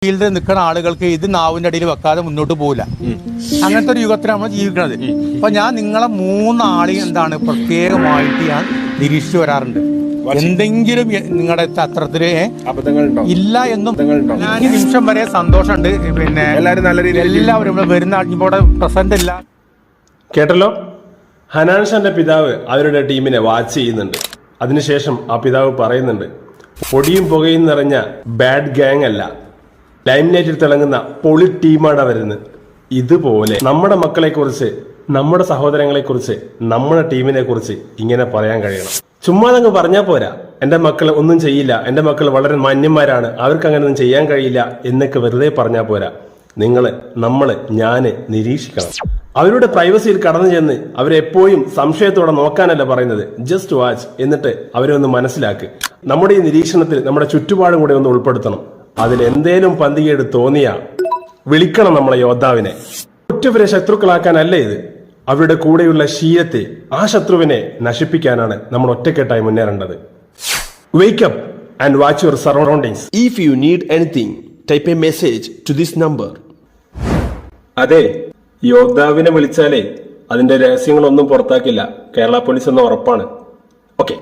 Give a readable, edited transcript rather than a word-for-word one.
ഫീൽഡിൽ നിൽക്കുന്ന ആളുകൾക്ക് ഇത് നാവിന്റെ അടിയിൽ വെക്കാതെ മുന്നോട്ട് പോകില്ല. അങ്ങനത്തെ ഒരു യുഗത്തിലാണ് നമ്മൾ ജീവിക്കുന്നത്. അപ്പൊ ഞാൻ നിങ്ങളെ 3 ആളെയും എന്താണ് പ്രത്യേകമായിട്ട് ഞാൻ നിരീക്ഷിച്ചു വരാറുണ്ട്. എന്തെങ്കിലും നിങ്ങളുടെ അത്രത്തില് ഇല്ല എന്നും ഞാൻ ഈ നിമിഷം വരെ സന്തോഷമുണ്ട്. പിന്നെ എല്ലാവരും നല്ല രീതിയിൽ എല്ലാവരും വരുന്ന ഇവിടെ പ്രസന്റ് ഇല്ല. കേട്ടല്ലോ, ഹനാൻഷാന്റെ പിതാവ് അവരുടെ ടീമിനെ വാച്ച് ചെയ്യുന്നുണ്ട്. അതിനുശേഷം ആ പിതാവ് പറയുന്നുണ്ട്, പൊടിയും പുകയും നിറഞ്ഞ ബാഡ് ഗാങ് അല്ല, ലൈംലൈറ്റിൽ തിളങ്ങുന്ന പൊളി ടീമാണ് വരുന്നത്. ഇതുപോലെ നമ്മുടെ മക്കളെ കുറിച്ച്, നമ്മുടെ സഹോദരങ്ങളെ കുറിച്ച്, നമ്മുടെ ടീമിനെ കുറിച്ച് ഇങ്ങനെ പറയാൻ കഴിയണം. ചുമ്മാതങ്ങ് പറഞ്ഞാൽ പോരാ, എന്റെ മക്കൾ ഒന്നും ചെയ്യില്ല, എന്റെ മക്കൾ വളരെ മാന്യന്മാരാണ്, അവർക്ക് അങ്ങനെ ഒന്നും ചെയ്യാൻ കഴിയില്ല എന്നൊക്കെ വെറുതെ പറഞ്ഞാൽ പോരാ. നമ്മള് ഞാന് നിരീക്ഷിക്കണം. അവരുടെ പ്രൈവസിയിൽ കടന്നു ചെന്ന് അവരെപ്പോഴും സംശയത്തോടെ നോക്കാനല്ല പറയുന്നത്. ജസ്റ്റ് വാച്ച്, എന്നിട്ട് അവരെ ഒന്ന് മനസ്സിലാക്ക്. നമ്മുടെ ഈ നിരീക്ഷണത്തിൽ നമ്മുടെ ചുറ്റുപാടും കൂടെ ഒന്ന് ഉൾപ്പെടുത്തണം. അതിൽ എന്തേലും പന്തികേട് തോന്നിയാ വിളിക്കണം നമ്മളെ യോദ്ധാവിനെ. ഒറ്റവരെ ശത്രുക്കളാക്കാനല്ല ഇത്, അവരുടെ കൂടെയുള്ള ശീലത്തെ, ആ ശത്രുവിനെ നശിപ്പിക്കാനാണ് നമ്മൾ ഒറ്റക്കെട്ടായി മുന്നേറേണ്ടത്. Wake up and watch your surroundings. If you need anything, type a message to this number. അതെ, യോദ്ധാവിനെ വിളിച്ചാലേ അതിന്റെ രഹസ്യങ്ങളൊന്നും പുറത്താക്കില്ല കേരള പോലീസ് എന്ന ഉറപ്പാണ്. ഓക്കെ.